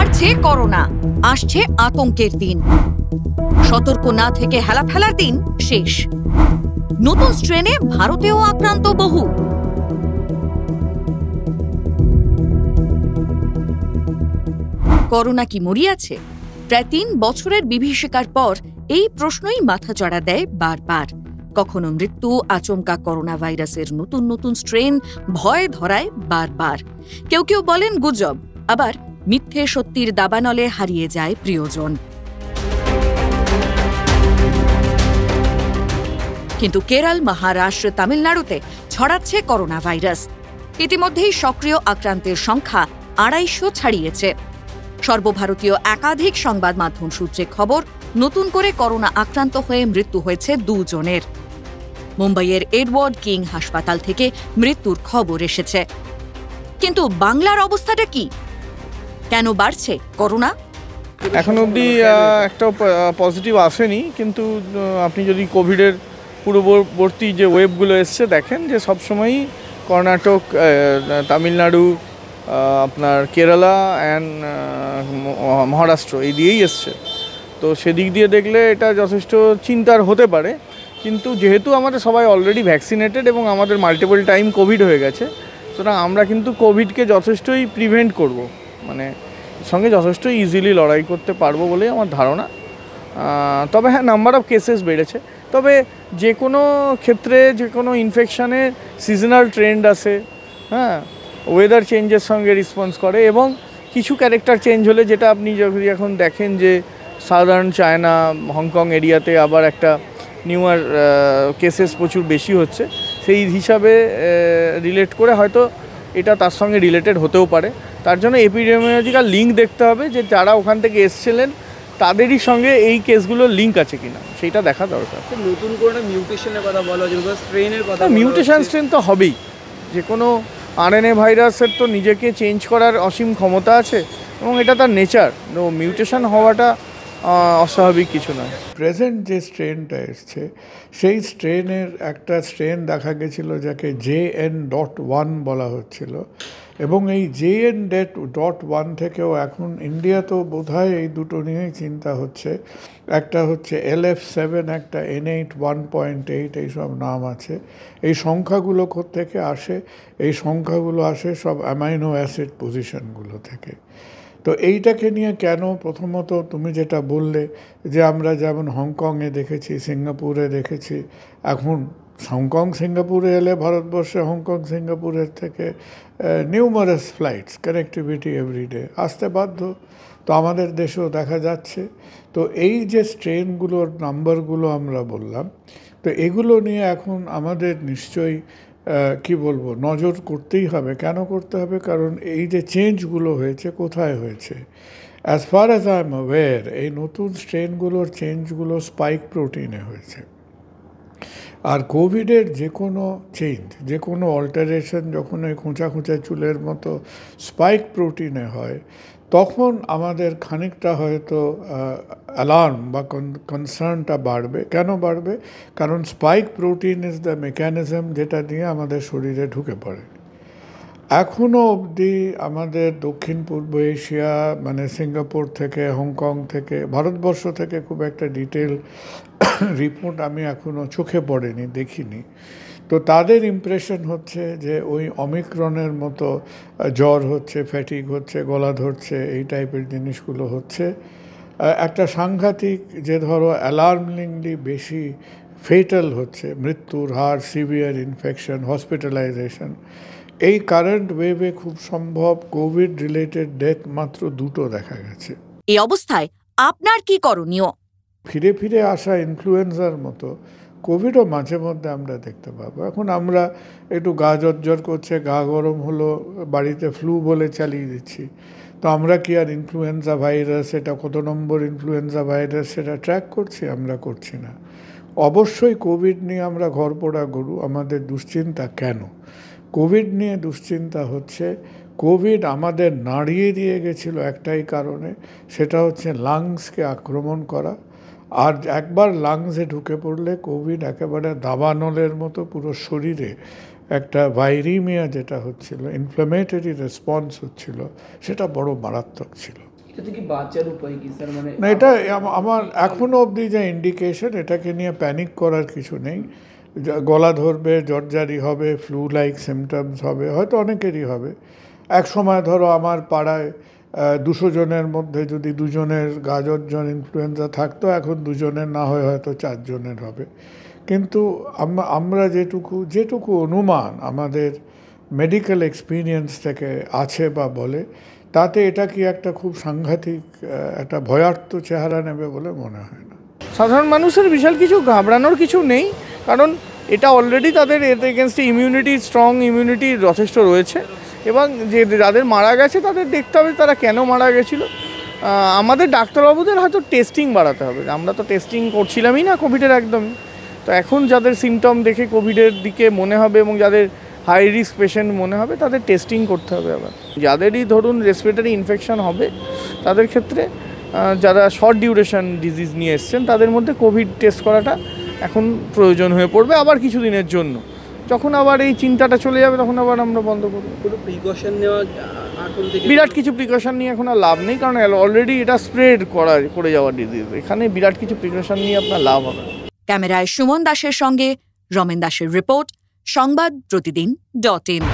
বাড়ছে করোনা, আসছে আতঙ্কের দিন। সতর্ক না থেকে হেলা ফেলার দিন শেষ। নতুন স্ট্রেনে ভারতেও আক্রান্ত বহু। করোনা কি মরিয়াছে? প্রায় ৩ বছরের বিভীষিকার পর এই প্রশ্নই মাথাচাড়া দেয় বারবার। কখনো মৃত্যু, আচমকা করোনা ভাইরাসের নতুন নতুন স্ট্রেন ভয় ধরায় বারবার। কেউ কেউ বলেন গুজব, আবার মিথ্যে সত্যির দাবানলে হারিয়ে যায় প্রিয়জন। কিন্তু কেরল, মহারাষ্ট্র, তামিলনাড়ুতে ছড়াচ্ছে করোনা ভাইরাস। ইতিমধ্যেই সক্রিয় আক্রান্তের সংখ্যা ২৫০ ছাড়িয়েছে। সর্বভারতীয় একাধিক সংবাদ মাধ্যম সূত্রে খবর, নতুন করে করোনা আক্রান্ত হয়ে মৃত্যু হয়েছে ২ জনের। মুম্বাইয়ের এডওয়ার্ড কিং হাসপাতাল থেকে মৃত্যুর খবর এসেছে। কিন্তু বাংলার অবস্থাটা কি? কেন বাড়ছে করোনা? এখন অবধি একটা পজিটিভ আসেনি, কিন্তু আপনি যদি কোভিডের পূর্ববর্তী যে ওয়েভগুলো এসছে দেখেন যে সবসময়ই কর্ণাটক, তামিলনাড়ু, আপনার কেরালা অ্যান্ড মহারাষ্ট্র এই দিয়েই এসছে। তো সেদিক দিয়ে দেখলে এটা যথেষ্ট চিন্তার হতে পারে। কিন্তু যেহেতু আমাদের সবাই অলরেডি ভ্যাকসিনেটেড এবং আমাদের মাল্টিপল টাইম কোভিড হয়ে গেছে, সুতরাং আমরা কিন্তু কোভিডকে যথেষ্টই প্রিভেন্ট করব, মানে সঙ্গে যথেষ্ট ইজিলি লড়াই করতে পারবো বলেই আমার ধারণা। তবে হ্যাঁ, নাম্বার অফ কেসেস বেড়েছে। তবে যে কোনো ক্ষেত্রে, যে কোনো ইনফেকশানের সিজনাল ট্রেন্ড আছে, হ্যাঁ, ওয়েদার চেঞ্জের সঙ্গে রেসপন্স করে এবং কিছু ক্যারেক্টার চেঞ্জ হলে, যেটা আপনি যদি এখন দেখেন যে সাউদার্ন চায়না, হংকং এরিয়াতে আবার একটা নিউয়ার কেসেস প্রচুর বেশি হচ্ছে, সেই হিসাবে রিলেট করে হয়তো এটা তার সঙ্গে রিলেটেড হতেও পারে। তার জন্য এপিডেমিওলজিক্যাল লিঙ্ক দেখতে হবে যে যারা ওখান থেকে এসছিলেন তাদেরই সঙ্গে এই কেসগুলোর লিঙ্ক আছে কিনা, সেইটা দেখা দরকার। নতুন করে মিউটেশনের কথা বলা হচ্ছে, স্ট্রেনের কথা, মিউটেশন স্ট্রেন তো হবেই। যে কোনো আরএনএ ভাইরাসের তো নিজেকে চেঞ্জ করার অসীম ক্ষমতা আছে এবং এটা তার নেচার। তো মিউটেশন হওয়াটা অস্বাভাবিক কিছু নয়। প্রেজেন্ট যে স্ট্রেনটা এসছে, সেই স্ট্রেনের একটা স্ট্রেন দেখা গেছিলো যাকে JN.1 বলা হচ্ছিল, এবং এই JN.1 থেকেও এখন ইন্ডিয়া তো বোধহয় এই দুটো নিয়েই চিন্তা হচ্ছে। একটা হচ্ছে LF7, একটা N8 1.8, এইসব নাম আছে। এই সংখ্যাগুলো থেকে আসে? এই সংখ্যাগুলো আসে সব অ্যামাইনো অ্যাসিড পজিশনগুলো থেকে। তো এইটাকে নিয়ে কেন, প্রথমত তুমি যেটা বললে যে আমরা যেমন হংকংয়ে দেখেছি, সিঙ্গাপুরে দেখেছি, এখন হংকং সিঙ্গাপুরে এলে ভারতবর্ষে হংকং সিঙ্গাপুরের থেকে নিউমারাস ফ্লাইটস, কানেক্টিভিটি এভরিডে আসতে বাধ্য। তো আমাদের দেশেও দেখা যাচ্ছে। তো এই যে স্ট্রেনগুলোর নাম্বারগুলো আমরা বললাম, তো এগুলো নিয়ে এখন আমাদের নিশ্চয়ই কি বলবো, নজর করতেই হবে। কেন করতে হবে? কারণ এই যে চেঞ্জগুলো হয়েছে, কোথায় হয়েছে? As far as I am aware, এই নতুন স্ট্রেনগুলোর চেঞ্জগুলো স্পাইক প্রোটিনে হয়েছে। আর কোভিডের যে কোনো চেঞ্জ, যে কোনো অল্টারেশন যখন ওই খোঁচা খোঁচা চুলের মতো স্পাইক প্রোটিনে হয়, তখন আমাদের খানিকটা হয়তো অ্যালার্ম বা কনসার্নটা বাড়বে। কেন বাড়বে? কারণ spike protein is the mechanism যেটা দিয়ে আমাদের শরীরে ঢুকে পড়ে। এখনও অবধি আমাদের দক্ষিণ পূর্ব এশিয়া, মানে সিঙ্গাপুর থেকে, হংকং থেকে, ভারতবর্ষ থেকে খুব একটা ডিটেল রিপোর্ট আমি এখনও চোখে পড়েনি, দেখিনি। তো তাদের ইমপ্রেশন হচ্ছে যে ওই অমিক্রনের মতো জ্বর হচ্ছে, ফ্যাটিক হচ্ছে, গলা ধরছে, এই টাইপের জিনিসগুলো হচ্ছে। একটা সাংঘাতিক, যে ধরো অ্যালার্মিংলি বেশি ফেটাল হচ্ছে, মৃত্যুর হার, সিভিয়ার ইনফেকশন, হসপিটালাইজেশন। এই কারেন্ট ওয়েভে খুব সম্ভব কোভিড রিলেটেড ডেথ মাত্র 2টো দেখা গেছে। এই অবস্থায় আপনার কি করণীয়? ফিরে ফিরে আসা ইনফ্লুয়েঞ্জার মতো কোভিডও মাঝে মধ্যে আমরা দেখতে পাবো। এখন আমরা একটু গা জ্বর করছে, গা গরম হলো, বাড়িতে ফ্লু বলে চালিয়ে দিচ্ছি। তো আমরা কি আর ইনফ্লুয়েঞ্জা ভাইরাস, এটা কত নম্বর ইনফ্লুয়েঞ্জা ভাইরাস, সেটা ট্র্যাক করছি? আমরা করছি না। অবশ্যই কোভিড নিয়ে আমরা ঘরপোড়া গরু। আমাদের দুশ্চিন্তা কেন? কোভিড নিয়ে দুশ্চিন্তা হচ্ছে, কোভিড আমাদের নাড়িয়ে দিয়ে গেছিলো একটাই কারণে, সেটা হচ্ছে লাংসকে আক্রমণ করা। আর একবার লাংসে ঢুকে পড়লে কোভিড একেবারে দাবানলের মতো পুরো শরীরে একটা ভাইরিমিয়া যেটা হচ্ছিল, ইনফ্ল্যামেটরি রেসপন্স হচ্ছিল, সেটা বড় মারাত্মক ছিল। এটা কি বাঁচার উপায় কি স্যার? মানে না, এটা আমার এখনও অবধি যে ইন্ডিকেশন, এটাকে নিয়ে প্যানিক করার কিছু নেই। গলা ধরবে, জ্বরজারি হবে, ফ্লু লাইক সিমটমস হবে, হয়তো অনেকেরই হবে। এক সময় ধরো আমার পাড়ায় 200 জনের মধ্যে যদি 2 জনের গা জ্বর ইনফ্লুয়েঞ্জা থাকতো, এখন 2 জনের না হয় হয়তো 4 জনের হবে। কিন্তু আমরা যেটুকু অনুমান আমাদের মেডিকেল এক্সপিরিয়েন্স থেকে আছে বা বলে, তাতে এটা কি একটা খুব সাংঘাতিক একটা ভয়ার্থ চেহারা নেবে বলে মনে হয় না। সাধারণ মানুষের বিশাল কিছু ঘাবড়ানোর কিছু নেই, কারণ এটা অলরেডি তাদের এগেনস্টে স্ট্রং ইমিউনিটি যথেষ্ট রয়েছে। এবং যাদের মারা গেছে তাদের দেখতে হবে তারা কেন মারা গেছিল। আমাদের ডাক্তারবাবুদের হয়তো টেস্টিং বাড়াতে হবে। আমরা তো টেস্টিং করছিলামই না কোভিডের একদমই। তো এখন যাদের সিমটম দেখে কোভিডের দিকে মনে হবে এবং যাদের হাই রিস্ক পেশেন্ট মনে হবে তাদের টেস্টিং করতে হবে। আবার যাদেরই ধরুন রেসপিরেটরি ইনফেকশন হবে তাদের ক্ষেত্রে যারা শর্ট ডিউরেশন ডিজিজ নিয়ে এসছেন তাদের মধ্যে কোভিড টেস্ট করাটা এখন প্রয়োজন হয়ে পড়বে আবার কিছু দিনের জন্য। যখন আবার এই চিন্তাটা চলে যাবে তখন আবার আমরা বন্ধ করব। কোনো প্রিকশন নেওয়া এখন থেকে? বিরাট কিছু প্রিকশন নিয়ে এখন আর লাভ নেই, কারণ অলরেডি এটা স্প্রেড করে যাওয়া ডিজিজ। এখানে বিরাট কিছু প্রিকশন নিয়ে আপনার লাভ হবে। ক্যামেরায় সুমন দাসের সঙ্গে রমেন দাসের রিপোর্ট, সংবাদ প্রতিদিন.in।